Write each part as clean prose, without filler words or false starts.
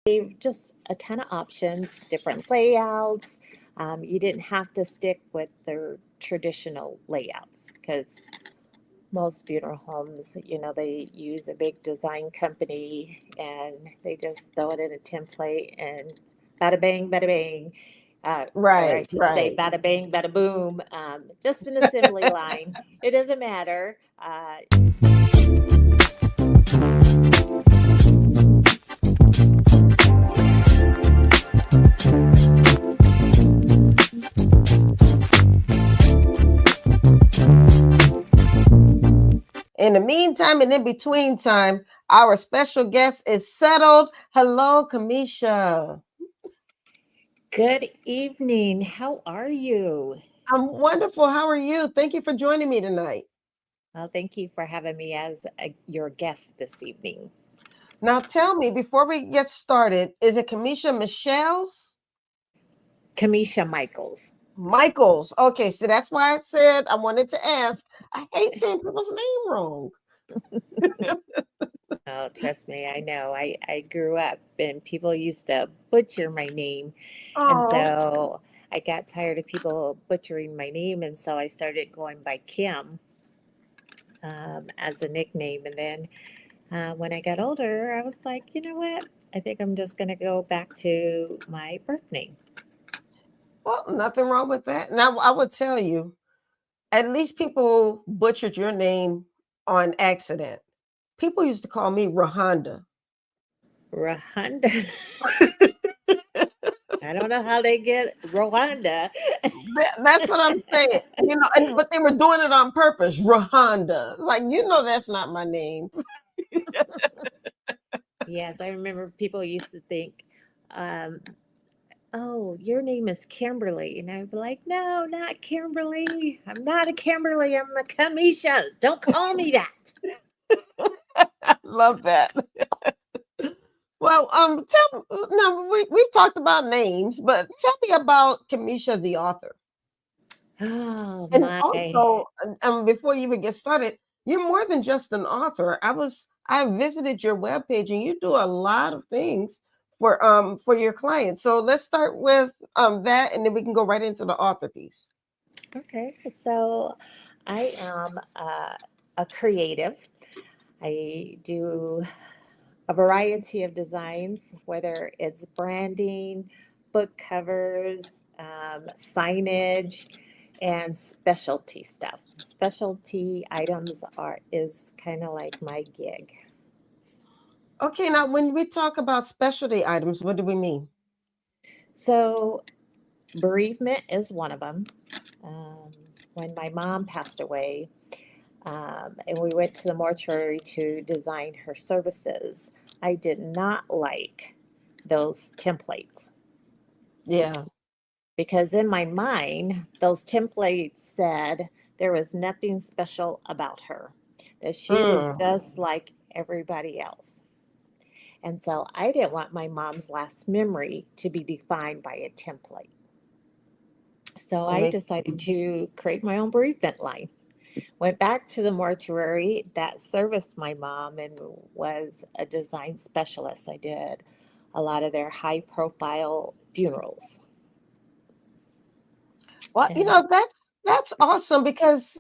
gave just a ton of options, different layouts. You didn't have to stick with their traditional layouts because most funeral homes, they use a big design company and they just throw it in a template and bada bang, bada bang. Or I Right, should say right. bada bang, bada boom, just an assembly line. It doesn't matter. In the meantime and in between time, our special guest is settled. Hello, Kimmisha. Good evening. How are you? I'm wonderful. How are you? Thank you for joining me tonight. Well, thank you for having me as your guest this evening. Now, tell me before we get started, is it Kimmisha Michels? Kimmisha Michels. Michaels. Okay, so that's why I said I wanted to ask. I hate saying people's name wrong. Oh, trust me, I know. I grew up and people used to butcher my name. And Oh, so I got tired of people butchering my name. And so I started going by Kim as a nickname. And then when I got older, I was like, you know what? I think I'm just going to go back to my birth name. well, nothing wrong with that. Now, I would tell you, at least people butchered your name on accident. People used to call me Rahonda. Rwanda. I don't know how they get Rwanda. That's what I'm saying. But they were doing it on purpose. Rahonda, like that's not my name. Yes, I remember people used to think, um, oh, your name is Kimberly. And I'd be like, no, not Kimberly. I'm not a Kimberly. I'm a Kamisha. Don't call me that. I love that. Well, now we've talked about names, but tell me about Kamisha the author. Oh, And my. also, before you even get started, you're more than just an author. I visited your webpage, and you do a lot of things for your clients. So let's start with that, and then we can go right into the author piece. Okay. So I am a creative. I do a variety of designs, whether it's branding, book covers, signage, and specialty stuff. Specialty items are is kind of like my gig. Okay, now when we talk about specialty items, what do we mean? So bereavement is one of them. Um, when my mom passed away, and we went to the mortuary to design her services, I did not like those templates Yeah. because in my mind, those templates said there was nothing special about her, that she was Mm, just like everybody else. And so I didn't want my mom's last memory to be defined by a template. So that I makes decided to create my own bereavement line. Went back to the mortuary that serviced my mom and was a design specialist. I did a lot of their high profile funerals. well, And that's awesome because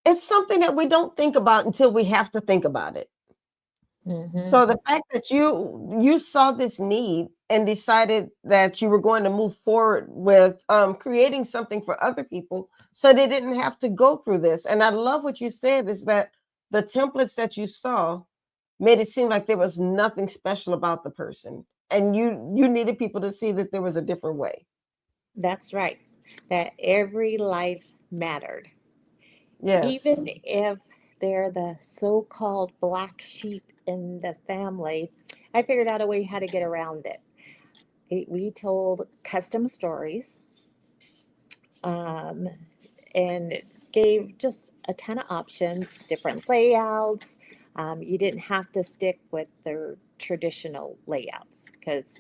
it's something that we don't think about until we have to think about it. mhm. So the fact that you saw this need and decided that you were going to move forward with creating something for other people, so they didn't have to go through this. And I love what you said is that the templates that you saw made it seem like there was nothing special about the person, and you needed people to see that there was a different way. That's right. That every life mattered. Yes. Even if they're the so called black sheep in the family, I figured out a way how to get around it. We told custom stories, um, and gave just a ton of options, different layouts. You didn't have to stick with their traditional layouts because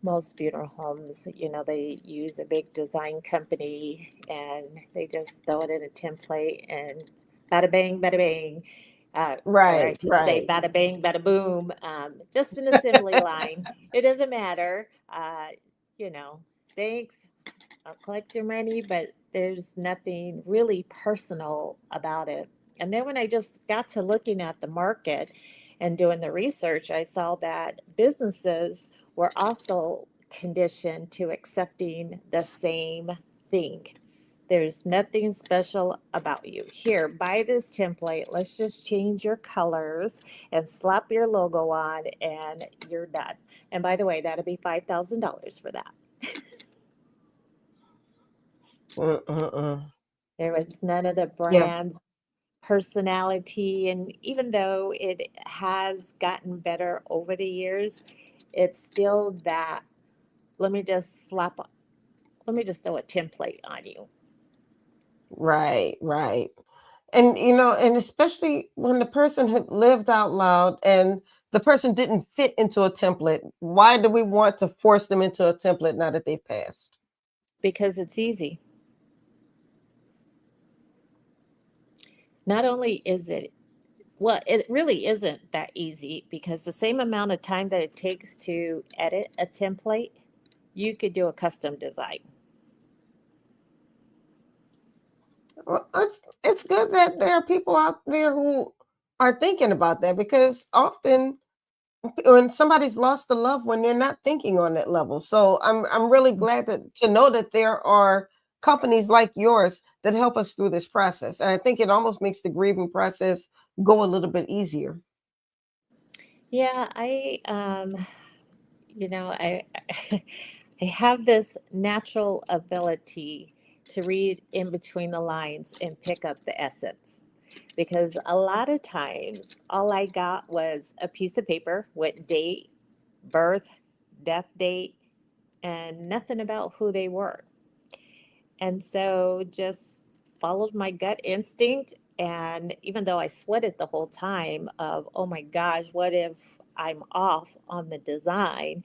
most funeral homes, they use a big design company and they just throw it in a template and bada bang, bada bang. Or I Right, should say, right. bada bang, bada boom, just an assembly line. It doesn't matter. You know, thanks, I'll collect your money, but there's nothing really personal about it. And then when I just got to looking at the market and doing the research, I saw that businesses were also conditioned to accepting the same thing. There's nothing special about you. Here, buy this template. Let's just change your colors and slap your logo on, and you're done. And by the way, that'll be $5,000 for that. Mm-mm-mm. There was none of the Yeah, brand's personality. And even though it has gotten better over the years, it's still that let me just slap, let me just throw a template on you. right, right. And and especially when the person had lived out loud and the person didn't fit into a template, why do we want to force them into a template now that they've passed? Because it's easy. Not only is it, well, it really isn't that easy because the same amount of time that it takes to edit a template, you could do a custom design. Well, it's good that there are people out there who are thinking about that, because often when somebody's lost the love when they're not thinking on that level. So I'm really glad to know that there are companies like yours that help us through this process. And I think it almost makes the grieving process go a little bit easier. Yeah, I I have this natural ability to read in between the lines and pick up the essence. Because a lot of times all I got was a piece of paper with date, birth, death date, and nothing about who they were. And so just followed my gut instinct. And even though I sweated the whole time of, oh my gosh, what if I'm off on the design?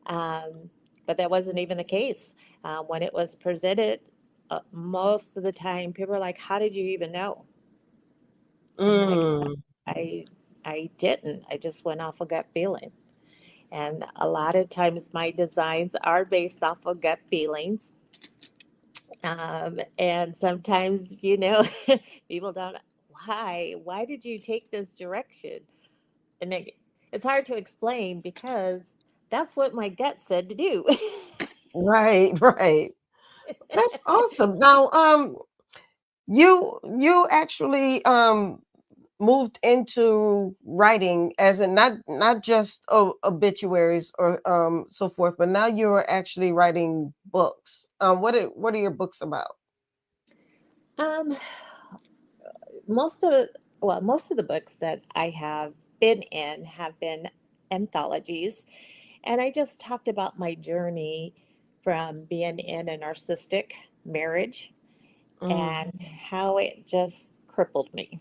Um, but that wasn't even the case. When it was presented, most of the time people are like, how did you even know? I'm like, Mm, I, I didn't. I just went off a gut feeling. And a lot of times my designs are based off of gut feelings. And sometimes, people don't, why did you take this direction? And it's hard to explain because that's what my gut said to do. right, right. That's awesome. Now, you actually moved into writing, as in not just obituaries or so forth, but now you're actually writing books. What are your books about? um, most of most of the books that I have been in have been anthologies, and I just talked about my journey from being in a narcissistic marriage Mm, and how it just crippled me.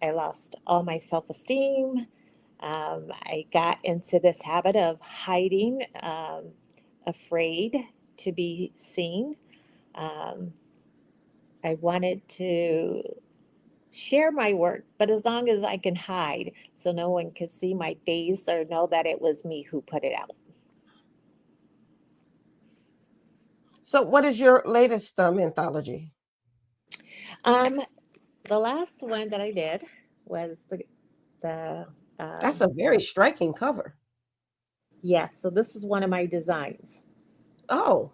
I lost all my self esteem. I got into this habit of hiding, afraid to be seen. Um, I wanted to share my work, but as long as I can hide so no one could see my face or know that it was me who put it out. so what is your latest anthology? Um, the last one that I did was the That's um, a very striking cover. yes. So this is one of my designs. Oh.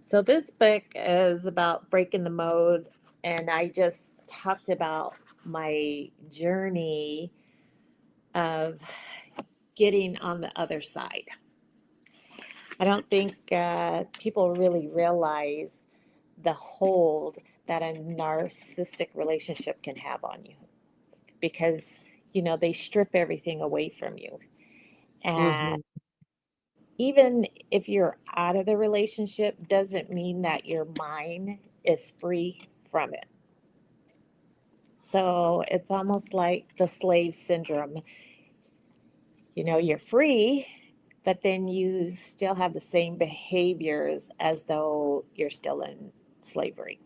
So this book is about breaking the mode, and I just talked about my journey of getting on the other side. I don't think people really realize the hold that a narcissistic relationship can have on you because they strip everything away from you. And Hmm. even if you're out of the relationship doesn't mean that your mind is free from it. So it's almost like the slave syndrome. You're free, but then you still have the same behaviors as though you're still in slavery.